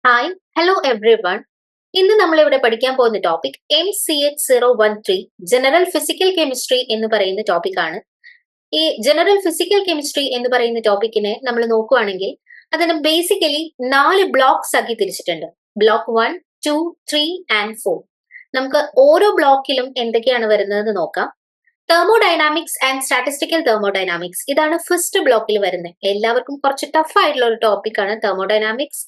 Hi hello every one. ഇന്ന് നമ്മൾ ഇവിടെ പഠിക്കാൻ പോകുന്ന topic MCH013 general physical chemistry എന്ന് പറയുന്ന ടോപ്പിക് ആണ്. ഈ ജനറൽ ഫിസിക്കൽ കെമിസ്ട്രി എന്ന് പറയുന്ന ടോപ്പിക്കിനെ നമ്മൾ നോക്കുകയാണെങ്കിൽ അതിന് ബേസിക്കലി 4 ബ്ലോക്സ് ആക്കി തിരിച്ചിട്ടുണ്ട്. Block 1, 2, 3 and 4. നമുക്ക് ഓരോ ബ്ലോക്കിലും എന്തൊക്കെയാണ് വരുന്നതെന്ന് നോക്കാം. തെർമോഡൈനാമിക്സ് ആൻഡ് സ്റ്റാറ്റിസ്റ്റിക്കൽ തെർമോഡൈനാമിക്സ് ഇതാണ് ഫസ്റ്റ് ബ്ലോക്കിൽ വരുന്നത്. എല്ലാവർക്കും കുറച്ച് ടഫ് ആയിട്ടുള്ള ഒരു ടോപ്പിക്കാണ് തെർമോഡൈനാമിക്സ്.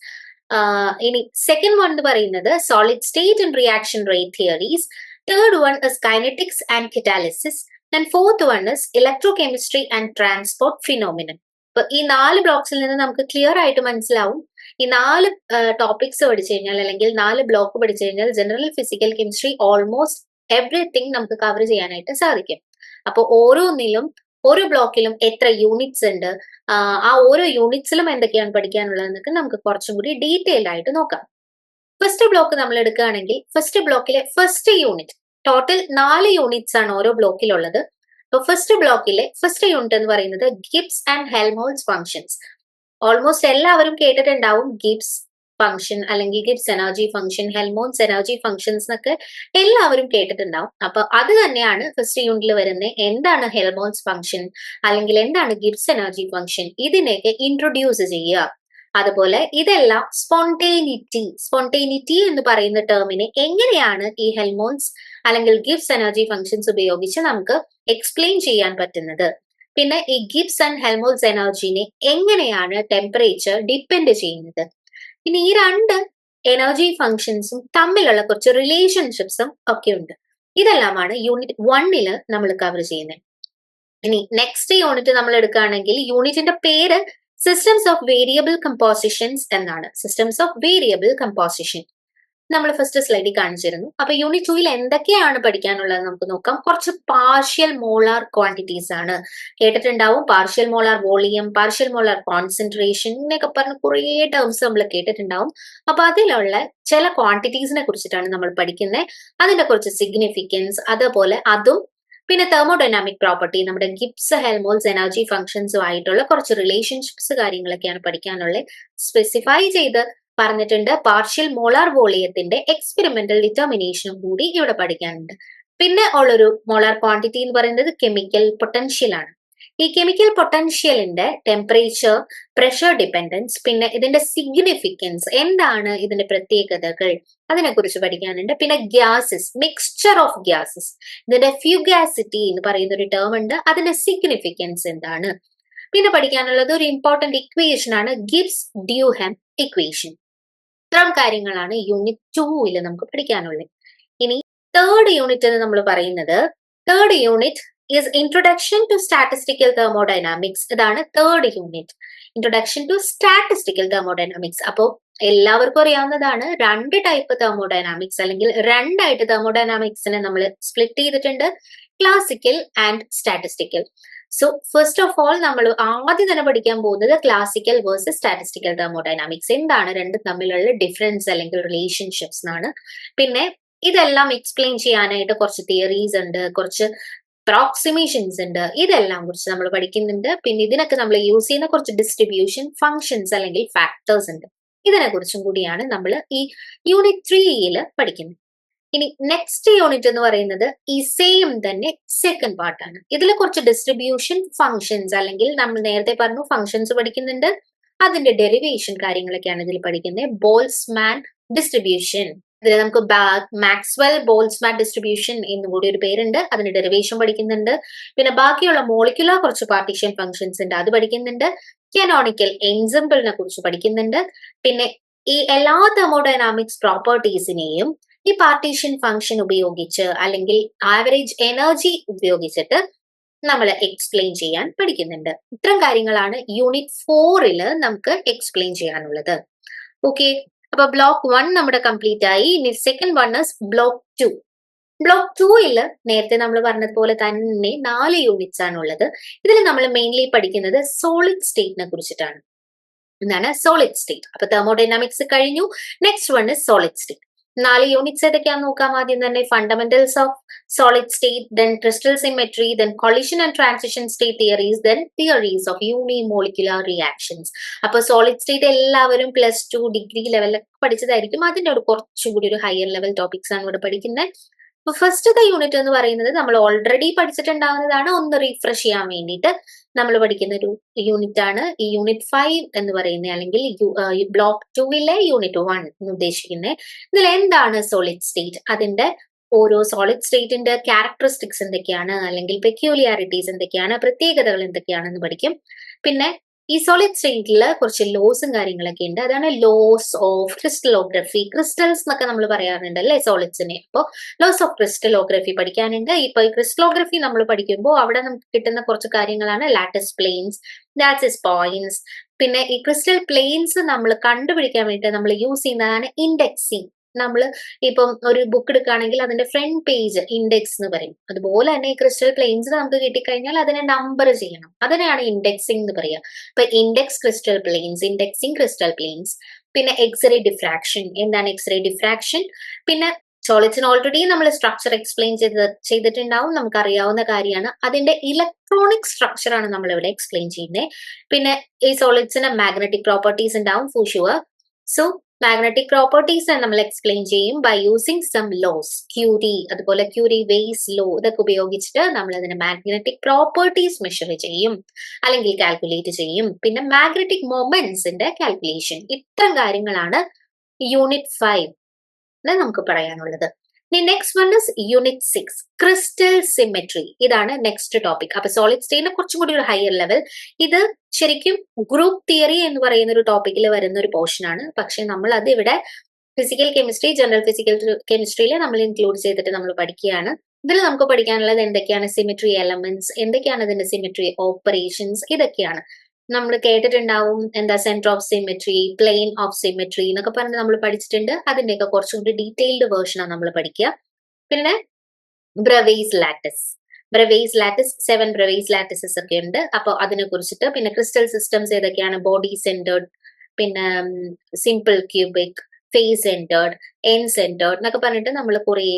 ഇനി സെക്കൻഡ് വൺ എന്ന് പറയുന്നത് solid state and reaction rate theories. Third one is kinetics and catalysis. And fourth one is electrochemistry and transport phenomenon. അപ്പൊ ഈ 4 ബ്ലോക്സിൽ നിന്ന് നമുക്ക് ക്ലിയർ ആയിട്ട് മനസ്സിലാവും ഈ 4 ടോപ്പിക്സ് പഠിച്ചു കഴിഞ്ഞാൽ അല്ലെങ്കിൽ 4 ബ്ലോക്ക് പഠിച്ചു കഴിഞ്ഞാൽ general physical chemistry almost everything നമുക്ക് കവർ ചെയ്യാനായിട്ട് സാധിക്കും. അപ്പോൾ ഓരോ ബ്ലോക്കിലും എത്ര യൂണിറ്റ്സ് ഉണ്ട്, ആ ഓരോ യൂണിറ്റ്സിലും എന്തൊക്കെയാണ് പഠിക്കാനുള്ളതെന്നൊക്കെ നമുക്ക് കുറച്ചും കൂടി ഡീറ്റെയിൽഡ് ആയിട്ട് നോക്കാം. ഫസ്റ്റ് ബ്ലോക്ക് നമ്മൾ എടുക്കുകയാണെങ്കിൽ ഫസ്റ്റ് ബ്ലോക്കിലെ ഫസ്റ്റ് യൂണിറ്റ്, ടോട്ടൽ 4 യൂണിറ്റ്സ് ആണ് ഓരോ ബ്ലോക്കിലുള്ളത്. അപ്പോൾ ഫസ്റ്റ് ബ്ലോക്കിലെ ഫസ്റ്റ് യൂണിറ്റ് എന്ന് പറയുന്നത് Gibbs and Helmholtz functions. Almost എല്ലാവരും കേട്ടിട്ടുണ്ടാവും ഗിബ്സ് ഫംഗ്ഷൻ അല്ലെങ്കിൽ Gibbs energy function, Helmholtz energy functions എന്നൊക്കെ എല്ലാവരും കേട്ടിട്ടുണ്ടാവും. അപ്പൊ അത് തന്നെയാണ് ഫസ്റ്റ് യൂണിറ്റിൽ വരുന്നത്. എന്താണ് ഹെൽമോൾട്ട്സ് ഫംഗ്ഷൻ അല്ലെങ്കിൽ എന്താണ് ഗിബ്സ് എനർജി ഫംഗ്ഷൻ, ഇതിനെയൊക്കെ ഇൻട്രൊഡ്യൂസ് ചെയ്യുക. അതുപോലെ ഇതെല്ലാം സ്പോണ്ടേനിറ്റി എന്ന് പറയുന്ന ടേമിനെ എങ്ങനെയാണ് ഈ ഹെൽമോൾട്ട്സ് അല്ലെങ്കിൽ ഗിബ്സ് എനർജി ഫംഗ്ഷൻസ് ഉപയോഗിച്ച് നമുക്ക് എക്സ്പ്ലെയിൻ ചെയ്യാൻ പറ്റുന്നത്. പിന്നെ ഈ ഗിബ്സ് ആൻഡ് ഹെൽമോൾട്ട്സ് എനർജിനെ എങ്ങനെയാണ് ടെമ്പറേച്ചർ ഡിപ്പെൻഡ് ചെയ്യുന്നത്. ഇനി ഈ 2 എനർജി ഫംഗ്ഷൻസും തമ്മിലുള്ള കുറച്ച് റിലേഷൻഷിപ്സും ഒക്കെ ഉണ്ട്. ഇതെല്ലാമാണ് യൂണിറ്റ് 1 നമ്മൾ കവർ ചെയ്യുന്നത്. ഇനി നെക്സ്റ്റ് യൂണിറ്റ് നമ്മൾ എടുക്കുകയാണെങ്കിൽ യൂണിറ്റിന്റെ പേര് സിസ്റ്റംസ് ഓഫ് വേരിയബിൾ കമ്പോസിഷൻസ് എന്നാണ്. സിസ്റ്റംസ് ഓഫ് വേരിയബിൾ കമ്പോസിഷൻ നമ്മൾ ഫസ്റ്റ് സ്ലൈഡിൽ കാണിച്ചിരുന്നു. അപ്പൊ യൂണിറ്റ് 2 എന്തൊക്കെയാണ് പഠിക്കാനുള്ളത് നമുക്ക് നോക്കാം. കുറച്ച് പാർഷ്യൽ മോളാർ ക്വാണ്ടിറ്റീസ് ആണ്. കേട്ടിട്ടുണ്ടാവും partial molar volume, partial molar concentration, ഇങ്ങനെയൊക്കെ പറഞ്ഞ് കുറേ ടേംസ് നമ്മൾ കേട്ടിട്ടുണ്ടാവും. അപ്പൊ അതിലുള്ള ചില ക്വാണ്ടിറ്റീസിനെ കുറിച്ചിട്ടാണ് നമ്മൾ പഠിക്കുന്നത്. അതിന്റെ കുറച്ച് സിഗ്നിഫിക്കൻസ്, അതുപോലെ അതും പിന്നെ തെർമോഡൈനാമിക് പ്രോപ്പർട്ടി, നമ്മുടെ ഗിബ്സ് ഹെൽമോൾട്ട്സ് എനർജി ഫംഗ്ഷൻസും ആയിട്ടുള്ള കുറച്ച് റിലേഷൻഷിപ്സ് കാര്യങ്ങളൊക്കെയാണ് പഠിക്കാനുള്ളത്. സ്പെസിഫൈ ചെയ്ത് പറഞ്ഞിട്ടുണ്ട്. പാർഷ്യൽ മോളാർ വോളിയത്തിന്റെ എക്സ്പെരിമെന്റൽ ഡിറ്റർമിനേഷനും കൂടി ഇവിടെ പഠിക്കാനുണ്ട്. പിന്നെ ഉള്ളൊരു മോളാർ ക്വാണ്ടിറ്റി എന്ന് പറയുന്നത് കെമിക്കൽ പൊട്ടൻഷ്യൽ ആണ്. ഈ കെമിക്കൽ പൊട്ടൻഷ്യലിന്റെ ടെമ്പറേച്ചർ, പ്രഷർ ഡിപ്പെൻഡൻസ്, പിന്നെ ഇതിന്റെ സിഗ്നിഫിക്കൻസ്, എന്താണ് ഇതിന്റെ പ്രത്യേകതകൾ, അതിനെക്കുറിച്ച് പഠിക്കാനുണ്ട്. പിന്നെ ഗ്യാസസ്, മിക്സ്ചർ ഓഫ് ഗ്യാസസ്, ഇതിന്റെ ഫ്യൂഗാസിറ്റി എന്ന് പറയുന്ന ഒരു ടേം ഉണ്ട്, അതിന്റെ സിഗ്നിഫിക്കൻസ് എന്താണ്. പിന്നെ പഠിക്കാനുള്ളത് ഒരു ഇമ്പോർട്ടന്റ് ഇക്വേഷൻ ആണ്, ഗിബ്സ് ഡ്യൂഹാം ഇക്വേഷൻ. ഇത്തരം കാര്യങ്ങളാണ് യൂണിറ്റ് 2 നമുക്ക് പഠിക്കാനുള്ളത്. ഇനി തേർഡ് യൂണിറ്റ് എന്ന് നമ്മൾ പറയുന്നത്, third unit is introduction to statistical thermodynamics. ഇതാണ് third unit, introduction to statistical thermodynamics. അപ്പോൾ എല്ലാവർക്കും അറിയാവുന്നതാണ് 2 ടൈപ്പ് തെർമോഡൈനാമിക്സ് അല്ലെങ്കിൽ 2 ആയിട്ട് തെർമോഡൈനാമിക്സിനെ നമ്മൾ സ്പ്ലിറ്റ് ചെയ്തിട്ടുണ്ട്, classical and statistical. So first of all നമ്മൾ ആദ്യം തന്നെ പഠിക്കാൻ പോകുന്നത് ക്ലാസിക്കൽ വേഴ്സസ് സ്റ്റാറ്റിസ്റ്റിക്കൽ തെർമോഡൈനാമിക്സ്. എന്താണ് രണ്ടും തമ്മിലുള്ള ഡിഫറൻസ് അല്ലെങ്കിൽ റിലേഷൻഷിപ്സ് എന്നാണ്. പിന്നെ ഇതെല്ലാം എക്സ്പ്ലെയിൻ ചെയ്യാനായിട്ട് കുറച്ച് തിയറീസ് ഉണ്ട്, കുറച്ച് അപ്രോക്സിമേഷൻസ് ഉണ്ട്, ഇതെല്ലാം കുറിച്ച് നമ്മൾ പഠിക്കുന്നുണ്ട്. പിന്നെ ഇതിനൊക്കെ നമ്മൾ യൂസ് ചെയ്യുന്ന കുറച്ച് ഡിസ്ട്രിബ്യൂഷൻ ഫങ്ഷൻസ് അല്ലെങ്കിൽ ഫാക്ടേഴ്സ് ഉണ്ട്. ഇതിനെ കുറിച്ചും കൂടിയാണ് നമ്മൾ ഈ യൂണിറ്റ് 3 പഠിക്കുന്നത്. ഇനി നെക്സ്റ്റ് യൂണിറ്റ് എന്ന് പറയുന്നത് ഈ സെയിം തന്നെ സെക്കൻഡ് പാർട്ടാണ്. ഇതിൽ കുറച്ച് ഡിസ്ട്രിബ്യൂഷൻ ഫങ്ഷൻസ് അല്ലെങ്കിൽ നമ്മൾ നേരത്തെ പറഞ്ഞു ഫങ്ഷൻസ് പഠിക്കുന്നുണ്ട്, അതിന്റെ ഡെറിവേഷൻ കാര്യങ്ങളൊക്കെയാണ് ഇതിൽ പഠിക്കുന്നത്. ബോൾസ്മാൻ ഡിസ്ട്രിബ്യൂഷൻ, ഇതിൽ നമുക്ക് മാക്സ്വെൽ ബോൾസ്മാൻ ഡിസ്ട്രിബ്യൂഷൻ എന്നും കൂടി ഒരു പേരുണ്ട്, അതിന്റെ ഡെറിവേഷൻ പഠിക്കുന്നുണ്ട്. പിന്നെ ബാക്കിയുള്ള മോളിക്കുലർ കുറച്ച് പാർട്ടീഷൻ ഫങ്ഷൻസ് ഉണ്ട്, അത് പഠിക്കുന്നുണ്ട്. കാനോണിക്കൽ എൻസെമ്പിളിനെ കുറിച്ച് പഠിക്കുന്നുണ്ട്. പിന്നെ ഈ എല്ലാ തെർമോഡൈനാമിക്സ് പ്രോപ്പർട്ടീസിനെയും ഈ പാർട്ടീഷൻ ഫംഗ്ഷൻ ഉപയോഗിച്ച് അല്ലെങ്കിൽ ആവറേജ് എനർജി ഉപയോഗിച്ചിട്ട് നമ്മൾ എക്സ്പ്ലെയിൻ ചെയ്യാൻ പഠിക്കുന്നുണ്ട്. ഇത്തരം കാര്യങ്ങളാണ് യൂണിറ്റ് 4 നമുക്ക് എക്സ്പ്ലെയിൻ ചെയ്യാനുള്ളത്. ഓക്കെ, അപ്പൊ ബ്ലോക്ക് 1 നമ്മുടെ കംപ്ലീറ്റ് ആയി. ഇനി second one is block 2. Block 2 നേരത്തെ നമ്മൾ പറഞ്ഞതുപോലെ തന്നെ 4 യൂണിറ്റ്സ് ആണ് ഉള്ളത്. ഇതിൽ നമ്മൾ മെയിൻലി പഠിക്കുന്നത് സോളിഡ് സ്റ്റേറ്റിനെ കുറിച്ചിട്ടാണ്. എന്താണ് സോളിഡ് സ്റ്റേറ്റ്? അപ്പൊ തെർമോഡൈനാമിക്സ് കഴിഞ്ഞു, next one is solid state. 4 units ഏതൊക്കെയാന്ന് നോക്കാം. ആദ്യം തന്നെ fundamentals of solid state, then crystal symmetry, then collision and transition state theories, then theories of unimolecular reactions. അപ്പൊ സോളിഡ് സ്റ്റേറ്റ് എല്ലാവരും +2 ഡിഗ്രി ലെവലിലൊക്കെ പഠിച്ചതായിരിക്കും. അതിന്റെ ഒരു കുറച്ചുകൂടി ഒരു ഹയർ ലെവൽ ടോപ്പിക്സ് ആണ് ഇവിടെ പഠിക്കുന്നത്. അപ്പൊ ഫസ്റ്റത്തെ യൂണിറ്റ് എന്ന് പറയുന്നത് നമ്മൾ ഓൾറെഡി പഠിച്ചിട്ടുണ്ടാവുന്നതാണ്. ഒന്ന് റീഫ്രഷ് ചെയ്യാൻ വേണ്ടിയിട്ട് നമ്മൾ പഠിക്കുന്ന ഒരു യൂണിറ്റ് ആണ് ഈ യൂണിറ്റ് 5 എന്ന് പറയുന്നത്, അല്ലെങ്കിൽ ബ്ലോക്ക് 2-ലെ യൂണിറ്റ് 1 എന്ന് ഉദ്ദേശിക്കുന്നത്. ഇതിൽ എന്താണ് സോളിഡ് സ്റ്റേറ്റ്, അതിന്റെ ഓരോ സോളിഡ് സ്റ്റേറ്റിന്റെ ക്യാരക്ടറിസ്റ്റിക്സ് എന്തൊക്കെയാണ്, അല്ലെങ്കിൽ പെക്യൂലിയാരിറ്റീസ് എന്തൊക്കെയാണ്, പ്രത്യേകതകൾ എന്തൊക്കെയാണെന്ന് പഠിക്കും. പിന്നെ ഈ സോളിഡ് സ്റ്റേറ്റിൽ കുറച്ച് ലോസും കാര്യങ്ങളൊക്കെ ഉണ്ട്. അതാണ് ലോസ് ഓഫ് ക്രിസ്റ്റലോഗ്രഫി. ക്രിസ്റ്റൽസ് എന്നൊക്കെ നമ്മൾ പറയാറുണ്ട് അല്ലെ സോളിഡ്സിനെ. അപ്പോൾ ലോസ് ഓഫ് ക്രിസ്റ്റലോഗ്രഫി പഠിക്കാനുണ്ട്. ഇപ്പൊ ഈ ക്രിസ്റ്റലോഗ്രഫി നമ്മൾ പഠിക്കുമ്പോൾ അവിടെ നമുക്ക് കിട്ടുന്ന കുറച്ച് കാര്യങ്ങളാണ് ലാറ്റിസ് പ്ലെയിൻസ്, ലാറ്റിസ് പോയിന്റ്സ്. പിന്നെ ഈ ക്രിസ്റ്റൽ പ്ലെയിൻസ് നമ്മൾ കണ്ടുപിടിക്കാൻ വേണ്ടിയിട്ട് നമ്മൾ യൂസ് ചെയ്യുന്നതാണ് ഇൻഡെക്സിങ്. നമ്മൾ ഇപ്പം ഒരു ബുക്ക് എടുക്കുകയാണെങ്കിൽ അതിന്റെ ഫ്രണ്ട് പേജ് ഇൻഡെക്സ് എന്ന് പറയും. അതുപോലെ തന്നെ ഈ ക്രിസ്റ്റൽ പ്ലെയിൻസ് നമുക്ക് കിട്ടിക്കഴിഞ്ഞാൽ അതിനെ നമ്പർ ചെയ്യണം. അതിനെയാണ് ഇൻഡെക്സിങ് എന്ന് പറയുക. ഇപ്പൊ index crystal planes, indexing crystal planes. പിന്നെ എക്സ്റേ ഡിഫ്രാക്ഷൻ. എന്താണ് എക്സ്റേ ഡിഫ്രാക്ഷൻ? പിന്നെ സോളിഡ്സിന് ഓൾറെഡി നമ്മൾ സ്ട്രക്ചർ എക്സ്പ്ലെയിൻ ചെയ്തിട്ടുണ്ടാവും, നമുക്കറിയാവുന്ന കാര്യമാണ്. അതിന്റെ ഇലക്ട്രോണിക് സ്ട്രക്ചർ ആണ് നമ്മൾ ഇവിടെ എക്സ്പ്ലെയിൻ ചെയ്യുന്നത്. പിന്നെ ഈ സോളിഡ്സിന് മാഗ്നറ്റിക് പ്രോപ്പർട്ടീസ് ഉണ്ടാവും for sure. So magnetic properties നമ്മൾ എക്സ്പ്ലെയിൻ ചെയ്യും by using some laws, Curie, അതുപോലെ ക്യൂരി വെയ്സ് ലോ. ഇതൊക്കെ ഉപയോഗിച്ചിട്ട് നമ്മൾ അതിന്റെ മാഗ്നറ്റിക് പ്രോപ്പർട്ടീസ് മെഷർ ചെയ്യും അല്ലെങ്കിൽ കാൽക്കുലേറ്റ് ചെയ്യും. പിന്നെ മാഗ്നറ്റിക് മൊമെന്റ്സിന്റെ കാൽക്കുലേഷൻ. ഇത്തരം കാര്യങ്ങളാണ് യൂണിറ്റ് 5 നമുക്ക് പറയാനുള്ളത്. Next one is unit 6, crystal symmetry. ഇതാണ് നെക്സ്റ്റ് ടോപ്പിക്. അപ്പൊ സോളിഡ് സ്റ്റേറ്റിന്റെ കുറച്ചും കൂടി ഒരു ഹയർ ലെവൽ. ഇത് ശരിക്കും ഗ്രൂപ്പ് തിയറി എന്ന് പറയുന്ന ഒരു ടോപ്പിക്കിൽ വരുന്ന ഒരു പോർഷൻ ആണ്. പക്ഷെ നമ്മൾ അത് ഇവിടെ ഫിസിക്കൽ കെമിസ്ട്രി, ജനറൽ ഫിസിക്കൽ കെമിസ്ട്രിയിൽ നമ്മൾ ഇൻക്ലൂഡ് ചെയ്തിട്ട് നമ്മൾ പഠിക്കുകയാണ്. ഇതിൽ നമുക്ക് പഠിക്കാനുള്ളത് എന്തൊക്കെയാണ് സിമെട്രി എലമെന്റ്സ്, എന്തൊക്കെയാണ് ഇതിന്റെ സിമെട്രി ഓപ്പറേഷൻസ്, ഇതൊക്കെയാണ്. നമ്മൾ കേട്ടിട്ടുണ്ടാവും എന്താ centre of symmetry, plain of symmetry എന്നൊക്കെ പറഞ്ഞ് നമ്മൾ പഠിച്ചിട്ടുണ്ട്. അതിന്റെയൊക്കെ കുറച്ചും കൂടി ഡീറ്റെയിൽഡ് വേർഷനാണ് നമ്മൾ പഠിക്കുക. പിന്നെ ബ്രവേസ് ലാറ്റിസ്, 7 ബ്രവേസ് ലാറ്റിസസ് ഒക്കെ ഉണ്ട്. അപ്പോൾ അതിനെ കുറിച്ചിട്ട്, പിന്നെ ക്രിസ്റ്റൽ സിസ്റ്റംസ് ഏതൊക്കെയാണ്, ബോഡി സെന്റേർഡ്, പിന്നെ simple cubic, face centred, end centred എന്നൊക്കെ പറഞ്ഞിട്ട് നമ്മൾ കുറെ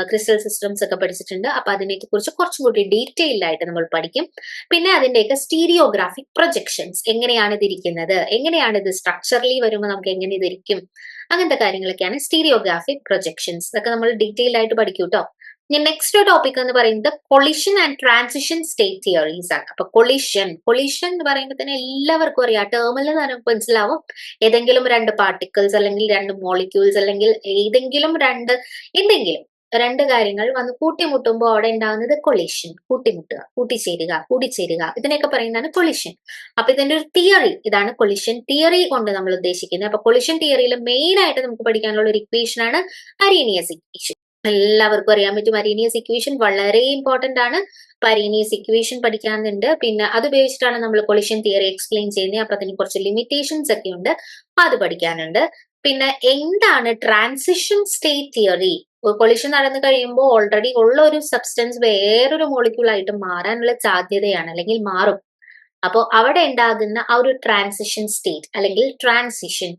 ക്രിസ്റ്റൽ സിസ്റ്റംസ് ഒക്കെ പഠിച്ചിട്ടുണ്ട്. അപ്പൊ അതിനെ കുറിച്ച് കുറച്ചും കൂടി ഡീറ്റെയിൽഡ് ആയിട്ട് നമ്മൾ പഠിക്കും. പിന്നെ അതിന്റെയൊക്കെ സ്റ്റീരിയോഗ്രാഫിക് പ്രൊജക്ഷൻസ്, എങ്ങനെയാണ് ഇതിരിക്കുന്നത്, എങ്ങനെയാണ് ഇത് സ്ട്രക്ചറലി വരുമ്പോൾ നമുക്ക് എങ്ങനെ ഇതിരിക്കും, അങ്ങനത്തെ കാര്യങ്ങളൊക്കെയാണ് സ്റ്റീരിയോഗ്രാഫിക് പ്രൊജക്ഷൻസ്. ഇതൊക്കെ നമ്മൾ ഡീറ്റെയിൽഡ് ആയിട്ട് പഠിക്കും കേട്ടോ. നെക്സ്റ്റ് ടോപ്പിക് എന്ന് പറയുന്നത് collision and transition state theories ആണ്. അപ്പൊ കൊളിഷൻ എന്ന് പറയുമ്പോൾ തന്നെ എല്ലാവർക്കും അറിയാം, ടേമിൽ മനസ്സിലാവും. ഏതെങ്കിലും 2 പാർട്ടിക്കിൾസ് അല്ലെങ്കിൽ 2 മോളിക്യൂൾസ് അല്ലെങ്കിൽ ഏതെങ്കിലും രണ്ട് കാര്യങ്ങൾ വന്ന് കൂട്ടിമുട്ടുമ്പോൾ അവിടെ ഉണ്ടാകുന്നത് കൊളിഷൻ. കൂട്ടിമുട്ടുക, കൂടിച്ചേരുക, ഇതിനെയൊക്കെ പറയുന്നതാണ് കൊളിഷൻ. അപ്പൊ ഇതിന്റെ ഒരു തിയറി ഇതാണ് കൊളിഷൻ തിയറി കൊണ്ട് നമ്മൾ ഉദ്ദേശിക്കുന്നത്. അപ്പൊ കൊളിഷൻ തിയറിയിൽ മെയിൻ ആയിട്ട് നമുക്ക് പഠിക്കാനുള്ള ഒരു ഇക്വേഷൻ ആണ് അരീനിയസ് ഇക്വേഷൻ. എല്ലാവർക്കും അറിയാൻ പറ്റും അരീനിയസ് ഇക്വേഷൻ വളരെ ഇമ്പോർട്ടന്റ് ആണ്. അപ്പൊ അരീനിയസ് ഇക്വേഷൻ പഠിക്കാനുണ്ട്. പിന്നെ അത് ഉപയോഗിച്ചിട്ടാണ് നമ്മൾ കൊളിഷൻ തിയറി എക്സ്പ്ലെയിൻ ചെയ്യുന്നത്. അപ്പൊ അതിന് കുറച്ച് ലിമിറ്റേഷൻസ് ഒക്കെ ഉണ്ട്, അത് പഠിക്കാനുണ്ട്. പിന്നെ എന്താണ് ട്രാൻസിഷൻ സ്റ്റേറ്റ് തിയറി? കൊളിഷൻ നടന്നു കഴിയുമ്പോൾ ഓൾറെഡി ഉള്ള ഒരു സബ്സ്റ്റൻസ് വേറൊരു മോളിക്യൂൾ ആയിട്ട് മാറാനുള്ള സാധ്യതയാണ്, അല്ലെങ്കിൽ മാറും. അപ്പോൾ അവിടെ ഉണ്ടാകുന്ന ആ ഒരു ട്രാൻസിഷൻ സ്റ്റേറ്റ് അല്ലെങ്കിൽ ട്രാൻസിഷൻ,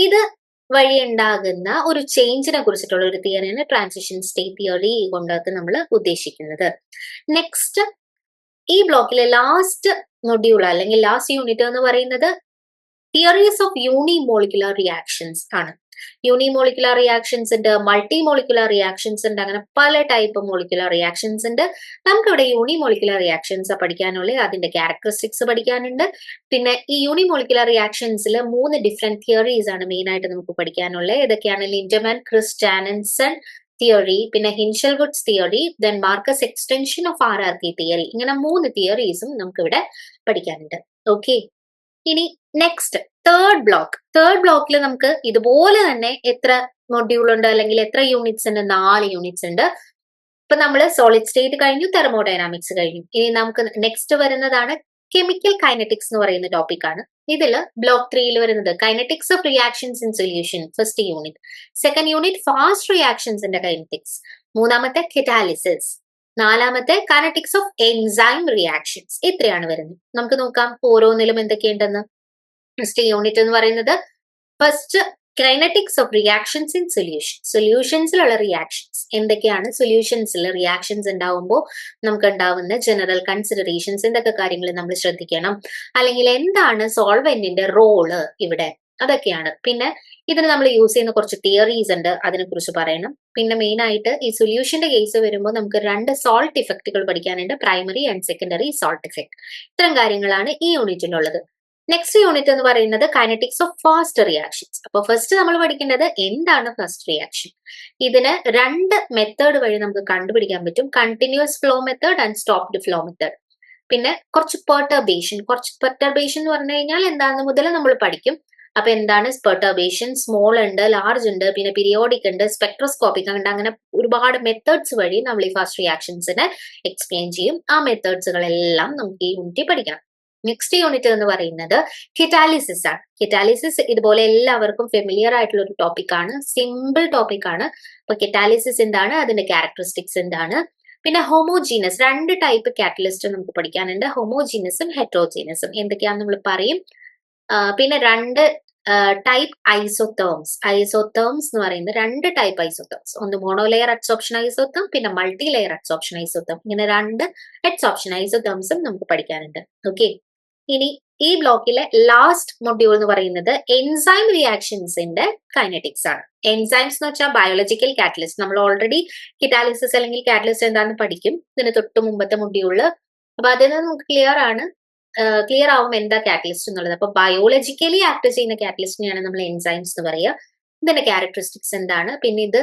ഇത് വഴി ഉണ്ടാകുന്ന ഒരു ചേഞ്ചിനെ കുറിച്ചിട്ടുള്ള ഒരു തിയറിയാണ് ട്രാൻസിഷൻ സ്റ്റേറ്റ് തിയറി കൊണ്ടൊക്കെ നമ്മൾ ഉദ്ദേശിക്കുന്നത്. നെക്സ്റ്റ് ഈ ബ്ലോക്കിലെ ലാസ്റ്റ് മൊഡ്യൂൾ അല്ലെങ്കിൽ ലാസ്റ്റ് യൂണിറ്റ് എന്ന് പറയുന്നത് തിയറീസ് ഓഫ് യൂണിമോളിക്കുലർ റിയാക്ഷൻസ് ആണ്. യൂണിമോളിക്കുലർ റിയാക്ഷൻസ് ഉണ്ട്, മൾട്ടിമോളിക്കുലർ റിയാക്ഷൻസ് ഉണ്ട്, അങ്ങനെ പല ടൈപ്പ് മോളിക്കുലർ റിയാക്ഷൻസ് ഉണ്ട്. നമുക്കിവിടെ യൂണിമോളിക്കുലർ റിയാക്ഷൻസ് പഠിക്കാനുള്ള അതിന്റെ ക്യാരക്ടറിസ്റ്റിക്സ് പഠിക്കാനുണ്ട്. പിന്നെ ഈ യൂണിമോളിക്കുലർ റിയാക്ഷൻസിൽ 3 ഡിഫറെന്റ് തിയറീസ് ആണ് മെയിൻ ആയിട്ട് നമുക്ക് പഠിക്കാനുള്ളത്. ഏതൊക്കെയാണ്? ലിൻഡമാൻ ക്രിസ്റ്റാനൻസൺ തിയറി, പിന്നെ Hinshelwood's theory, then Marcus extension of RRK theory. ഇങ്ങനെ 3 തിയറീസും നമുക്കിവിടെ പഠിക്കാനുണ്ട്. ഓക്കെ, ഇനി നെക്സ്റ്റ് തേർഡ് ബ്ലോക്കിൽ നമുക്ക് ഇതുപോലെ തന്നെ എത്ര മൊഡ്യൂൾ ഉണ്ട് അല്ലെങ്കിൽ എത്ര യൂണിറ്റ്സ് ഉണ്ട്? 4 യൂണിറ്റ്സ് ഉണ്ട്. ഇപ്പൊ നമ്മൾ സോളിഡ് സ്റ്റേറ്റ് കഴിഞ്ഞു, തെർമോഡൈനാമിക്സ് കഴിഞ്ഞു. ഇനി നമുക്ക് നെക്സ്റ്റ് വരുന്നതാണ് കെമിക്കൽ കൈനറ്റിക്സ് എന്ന് പറയുന്ന ടോപ്പിക് ആണ്. ഇതില് ബ്ലോക്ക് 3 വരുന്നത് kinetics of reactions in solution, first unit. Second unit fast റിയാക്ഷൻസിന്റെ കൈനറ്റിക്സ്. മൂന്നാമത്തെ കെറ്റാലിസിസ്. 4ാമത്തെ കൈനറ്റിക്സ് ഓഫ് എൻസൈം റിയാക്ഷൻസ്. ഇത്രയാണ് വരുന്നത്. നമുക്ക് നോക്കാം ഓരോന്നിലും എന്തൊക്കെയുണ്ടെന്ന്. ഫസ്റ്റ് യൂണിറ്റ് എന്ന് പറയുന്നത് first kinetics of reactions in സൊല്യൂഷൻസിലുള്ള റിയാക്ഷൻസ് എന്തൊക്കെയാണ്, സൊല്യൂഷൻസിൽ റിയാക്ഷൻസ് ഉണ്ടാവുമ്പോൾ നമുക്ക് ഉണ്ടാവുന്ന ജനറൽ കൺസിഡറേഷൻസ് എന്തൊക്കെ കാര്യങ്ങൾ നമ്മൾ ശ്രദ്ധിക്കണം, അല്ലെങ്കിൽ എന്താണ് സോൾവെന്റിന്റെ റോള് ഇവിടെ, അതൊക്കെയാണ്. പിന്നെ ഇതിന് നമ്മൾ യൂസ് ചെയ്യുന്ന കുറച്ച് തിയറീസ് ഉണ്ട്, അതിനെ കുറിച്ച് പറയണം. പിന്നെ മെയിൻ ആയിട്ട് ഈ സൊല്യൂഷന്റെ കേസ് വരുമ്പോൾ നമുക്ക് രണ്ട് സോൾട്ട് ഇഫക്റ്റുകൾ പഠിക്കാനുണ്ട്, primary and secondary salt effect. ഇത്തരം കാര്യങ്ങളാണ് ഈ യൂണിറ്റിലുള്ളത്. നെക്സ്റ്റ് യൂണിറ്റ് എന്ന് പറയുന്നത് കൈനറ്റിക്സ് ഓഫ് ഫാസ്റ്റ് റിയാക്ഷൻസ്. അപ്പൊ ഫസ്റ്റ് നമ്മൾ പഠിക്കേണ്ടത് എന്താണ് ഫസ്റ്റ് റിയാക്ഷൻ. ഇതിന് രണ്ട് മെത്തേഡ് വഴി നമുക്ക് കണ്ടുപിടിക്കാൻ പറ്റും, continuous flow method and stopped flow method. പിന്നെ കുറച്ച് പെർട്ടർബേഷൻ എന്ന് പറഞ്ഞു കഴിഞ്ഞാൽ എന്താണെന്ന് മുതൽ നമ്മൾ പഠിക്കും. അപ്പൊ എന്താണ് പെർട്ടർബേഷൻ, സ്മോൾ ഉണ്ട്, ലാർജ് ഉണ്ട്, പിന്നെ പീരിയോഡിക് ഉണ്ട്, സ്പെക്ട്രോസ്കോപ്പിക് ഉണ്ട്, അങ്ങനെ ഒരുപാട് മെത്തേഡ്സ് വഴി നമ്മൾ ഈ ഫസ്റ്റ് റിയാക്ഷൻസിനെ എക്സ്പ്ലെയിൻ ചെയ്യും. ആ മെത്തേഡ്സുകളെല്ലാം നമുക്ക് ഈ യൂണിറ്റ് പഠിക്കാം. നെക്സ്റ്റ് യൂണിറ്റ് എന്ന് പറയുന്നത് കെറ്റാലിസിസ് ആണ്. കെറ്റാലിസിസ് ഇതുപോലെ എല്ലാവർക്കും ഫെമിലിയർ ആയിട്ടുള്ള ഒരു ടോപ്പിക് ആണ്, സിമ്പിൾ ടോപ്പിക് ആണ്. അപ്പൊ കെറ്റാലിസിസ് എന്താണ്, അതിന്റെ ക്യാരക്ടറിസ്റ്റിക്സ് എന്താണ്, പിന്നെ ഹോമോജീനസ്, രണ്ട് ടൈപ്പ് കാറ്റലിസ്റ്റ് നമുക്ക് പഠിക്കാനുണ്ട്, ഹോമോജീനസും ഹെറ്ററോജീനസും എന്തൊക്കെയാണെന്ന് നമ്മൾ പറയും. പിന്നെ രണ്ട് ടൈപ്പ് ഐസോതേംസ് എന്ന് പറയുന്നത് രണ്ട് ടൈപ്പ് ഐസോതേംസ്, ഒന്ന് മോണോലെയർ അഡ്സോപ്ഷൻ ഐസോതേം, പിന്നെ മൾട്ടി ലെയർ അഡ്സോപ്ഷൻ ഐസോതേം. ഇങ്ങനെ രണ്ട് അഡ്സോപ്ഷൻ ഐസോതേംസും നമുക്ക് പഠിക്കാനുണ്ട്. ഓക്കെ, ഇനി ഈ ബ്ലോക്കിലെ ലാസ്റ്റ് മൊഡ്യൂൾ എന്ന് പറയുന്നത് എൻസൈം റിയാക്ഷൻസിന്റെ കൈനറ്റിക്സ് ആണ്. എൻസൈംസ് എന്ന് വെച്ചാൽ ബയോളജിക്കൽ കാറ്റലിസ്റ്റ്. നമ്മൾ ഓൾറെഡി കെറ്റാലിസിസ് അല്ലെങ്കിൽ കാറ്റലിസ്റ്റ് എന്താണെന്ന് പഠിക്കും ഇതിന് തൊട്ട് മുമ്പത്തെ മൊഡ്യൂളിൽ. അപ്പൊ അതിൽ നമുക്ക് ക്ലിയർ ആവും എന്താ കാറ്റലിസ്റ്റ് എന്നുള്ളത്. അപ്പൊ ബയോളജിക്കലി ആക്ട് ചെയ്യുന്ന കാറ്റലിസ്റ്റിനെയാണ് നമ്മൾ എൻസൈംസ് എന്ന് പറയുക. ഇതിന്റെ ക്യാരക്ടറിസ്റ്റിക്സ് എന്താണ്, പിന്നെ ഇത്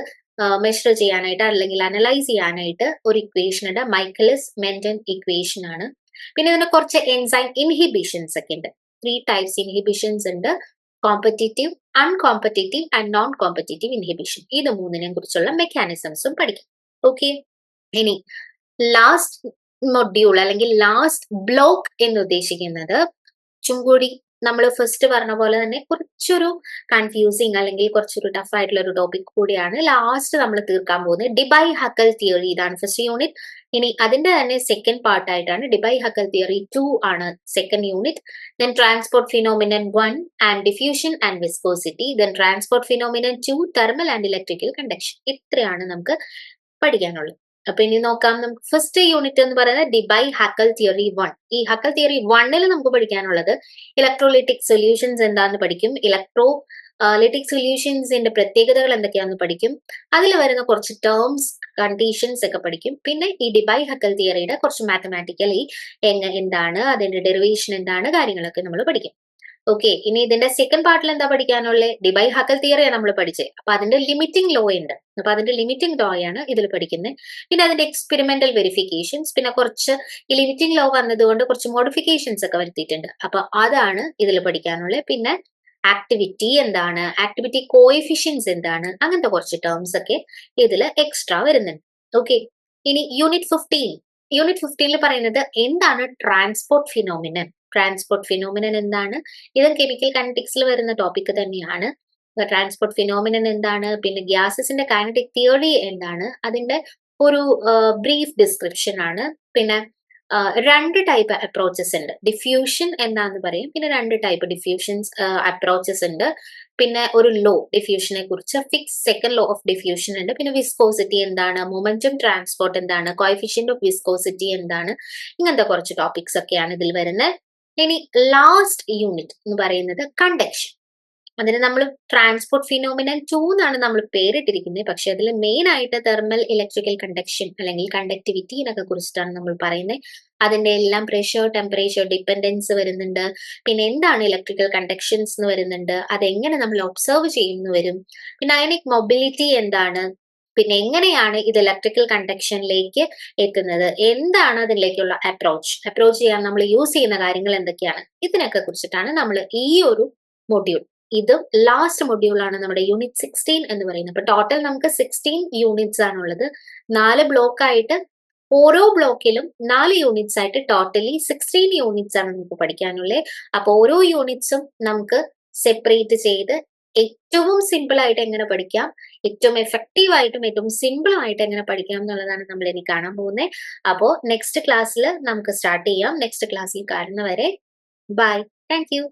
മെഷർ ചെയ്യാനായിട്ട് അല്ലെങ്കിൽ അനലൈസ് ചെയ്യാനായിട്ട് ഒരു ഇക്വേഷൻ ഉണ്ട്, മൈക്കലിസ് മെന്റൻ ഇക്വേഷൻ ആണ്. പിന്നെ ഇതിന് കുറച്ച് എൻസൈം ഇൻഹിബിഷൻസ് ഒക്കെ ഉണ്ട്. 3 ടൈപ്സ് ഇൻഹിബിഷൻസ് ഉണ്ട്, competitive, uncompetitive and non competitive inhibition. ഇത് മൂന്നിനെയും കുറിച്ചുള്ള മെക്കാനിസംസും പഠിക്കും. ഓക്കെ, ഇനി ലാസ്റ്റ് മൊഡ്യൂൾ അല്ലെങ്കിൽ ലാസ്റ്റ് ബ്ലോക്ക് എന്ന് ഉദ്ദേശിക്കുന്നത് ചുംകൂടി നമ്മൾ ഫസ്റ്റ് പറഞ്ഞ പോലെ തന്നെ കുറച്ചൊരു കൺഫ്യൂസിങ് അല്ലെങ്കിൽ കുറച്ചൊരു ടഫ് ആയിട്ടുള്ള ഒരു ടോപ്പിക് കൂടിയാണ് ലാസ്റ്റ് നമ്മൾ തീർക്കാൻ പോകുന്നത്. ഡിബൈ-ഹക്കൽ തിയറി, ഇതാണ് ഫസ്റ്റ് യൂണിറ്റ്. ഇനി അതിന്റെ തന്നെ സെക്കൻഡ് പാർട്ട് ആയിട്ടാണ് ഡിബൈ-ഹക്കൽ തിയറി 2 ആണ് second unit. Then transport phenomenon 1 and diffusion and viscosity. Then transport phenomenon 2 thermal and electrical conduction. ഇത്രയാണ് നമുക്ക് പഠിക്കാനുള്ളത്. അപ്പൊ ഇനി നോക്കാം, നമുക്ക് ഫസ്റ്റ് യൂണിറ്റ് എന്ന് പറയുന്നത് ഡിബൈ-ഹക്കൽ തിയറി 1. ഈ ഹക്കൽ തിയറി 1 നമുക്ക് പഠിക്കാനുള്ളത് ഇലക്ട്രോലിറ്റിക് സൊല്യൂഷൻസ് എന്താണെന്ന് പഠിക്കും, ഇലക്ട്രോലിറ്റിക് സൊല്യൂഷൻസിന്റെ പ്രത്യേകതകൾ എന്തൊക്കെയാണെന്ന് പഠിക്കും, അതിൽ വരുന്ന കുറച്ച് ടേംസ്, കണ്ടീഷൻസ് ഒക്കെ പഠിക്കും. പിന്നെ ഈ ഡിബൈ-ഹക്കൽ തിയറിയുടെ കുറച്ച് മാത്തമാറ്റിക്കലി എന്താണ്, അതിന്റെ ഡെറിവേഷൻ എന്താണ്, കാര്യങ്ങളൊക്കെ നമ്മൾ പഠിക്കും. ഓക്കെ, ഇനി ഇതിന്റെ സെക്കൻഡ് പാർട്ടിൽ എന്താ പഠിക്കാനുള്ളത്, ഡിബൈ-ഹക്കൽ തിയറിയാണ് നമ്മൾ പഠിച്ചത്. അപ്പൊ അതിന്റെ ലിമിറ്റിംഗ് ലോ ഉണ്ട്, അപ്പൊ അതിന്റെ ലിമിറ്റിംഗ് ലോ ആണ് ഇതിൽ പഠിക്കുന്നത്. പിന്നെ അതിന്റെ എക്സ്പെരിമെന്റൽ വെരിഫിക്കേഷൻസ്, പിന്നെ കുറച്ച് ഈ ലിമിറ്റിംഗ് ലോ വന്നതുകൊണ്ട് കുറച്ച് മോഡിഫിക്കേഷൻസ് ഒക്കെ വരുത്തിയിട്ടുണ്ട്. അപ്പൊ അതാണ് ഇതിൽ പഠിക്കാനുള്ളത്. പിന്നെ ആക്ടിവിറ്റി എന്താണ്, ആക്ടിവിറ്റി കോഎഫിഷ്യൻസ് എന്താണ്, അങ്ങനത്തെ കുറച്ച് ടേംസ് ഒക്കെ ഇതിൽ എക്സ്ട്രാ വരുന്നുണ്ട്. ഓക്കെ, ഇനി യൂണിറ്റ് 15 പറയുന്നത് എന്താണ് ട്രാൻസ്പോർട്ട് ഫിനോമിനൻ എന്താണ്, ഇത് കെമിക്കൽ കൈനറ്റിക്സിൽ വരുന്ന ടോപ്പിക് തന്നെയാണ്. ട്രാൻസ്പോർട്ട് ഫിനോമിനൻ എന്താണ്, പിന്നെ ഗ്യാസസിന്റെ കൈനറ്റിക് തിയറി എന്താണ്, അതിന്റെ ഒരു ബ്രീഫ് ഡിസ്ക്രിപ്ഷൻ ആണ്. പിന്നെ രണ്ട് ടൈപ്പ് അപ്രോച്ചസ് ഉണ്ട്, ഡിഫ്യൂഷൻ എന്താന്ന് പറയും, പിന്നെ രണ്ട് ടൈപ്പ് ഡിഫ്യൂഷൻസ് അപ്രോച്ചസ് ഉണ്ട്. പിന്നെ ഒരു ലോ ഡിഫ്യൂഷനെ കുറിച്ച്, fix second law of diffusion ഉണ്ട്. പിന്നെ വിസ്കോസിറ്റി എന്താണ്, മൊമെന്റം ട്രാൻസ്പോർട്ട് എന്താണ്, കോഎഫിഷ്യന്റ് ഓഫ് വിസ്കോസിറ്റി എന്താണ്, ഇങ്ങനത്തെ കുറച്ച് ടോപ്പിക്സ് ഒക്കെയാണ് ഇതിൽ വരുന്നത്. ഇനി ലാസ്റ്റ് യൂണിറ്റ് എന്ന് പറയുന്നത് കണ്ടക്ഷൻ. അതിന് നമ്മൾ ട്രാൻസ്പോർട്ട് ഫിനോമിനൻ 2 എന്നാണ് നമ്മൾ പേരിട്ടിരിക്കുന്നത്. പക്ഷെ അതിൽ മെയിൻ ആയിട്ട് തെർമൽ ഇലക്ട്രിക്കൽ കണ്ടക്ഷൻ അല്ലെങ്കിൽ കണ്ടക്ടിവിറ്റി എന്നൊക്കെ കുറിച്ചിട്ടാണ് നമ്മൾ പറയുന്നത്. അതിന്റെ എല്ലാം പ്രഷർ, ടെമ്പറേച്ചർ ഡിപ്പെൻഡൻസ് വരുന്നുണ്ട്. പിന്നെ എന്താണ് ഇലക്ട്രിക്കൽ കണ്ടക്ഷൻസ് എന്ന് വരുന്നുണ്ട്, അതെങ്ങനെ നമ്മൾ ഒബ്സർവ് ചെയ്യുന്നു വരും. പിന്നെ അയണിക് മൊബിലിറ്റി എന്താണ്, പിന്നെ എങ്ങനെയാണ് ഇത് ഇലക്ട്രിക്കൽ കണ്ടക്ഷനിലേക്ക് എത്തുന്നത്, എന്താണ് അതിലേക്കുള്ള അപ്രോച്ച് ചെയ്യാൻ നമ്മൾ യൂസ് ചെയ്യുന്ന കാര്യങ്ങൾ എന്തൊക്കെയാണ്, ഇതിനൊക്കെ കുറിച്ചിട്ടാണ് നമ്മൾ ഈ ഒരു മൊഡ്യൂൾ. ഇതും ലാസ്റ്റ് മൊഡ്യൂൾ ആണ് നമ്മുടെ യൂണിറ്റ് 16 എന്ന് പറയുന്നത്. അപ്പൊ ടോട്ടൽ നമുക്ക് 16 യൂണിറ്റ്സ് ആണുള്ളത്, 4 ബ്ലോക്ക് ആയിട്ട്. ഓരോ ബ്ലോക്കിലും 4 യൂണിറ്റ്സ് ആയിട്ട് ടോട്ടലി 16 യൂണിറ്റ്സ് ആണ് നമുക്ക് പഠിക്കാനുള്ളത്. അപ്പൊ ഓരോ യൂണിറ്റ്സും നമുക്ക് സെപ്പറേറ്റ് ചെയ്ത് ഏറ്റവും സിമ്പിൾ ആയിട്ട് എങ്ങനെ പഠിക്കാം, ഏറ്റവും എഫക്റ്റീവ് ആയിട്ടും ഏറ്റവും സിമ്പിൾ ആയിട്ട് എങ്ങനെ പഠിക്കാം എന്നുള്ളതാണ് നമ്മൾ ഇനി കാണാൻ പോകുന്നത്. അപ്പോൾ നെക്സ്റ്റ് ക്ലാസ്സിൽ നമുക്ക് സ്റ്റാർട്ട് ചെയ്യാം. നെക്സ്റ്റ് ക്ലാസ്സിൽ കാണുന്നവരെ ബൈ, താങ്ക് യു.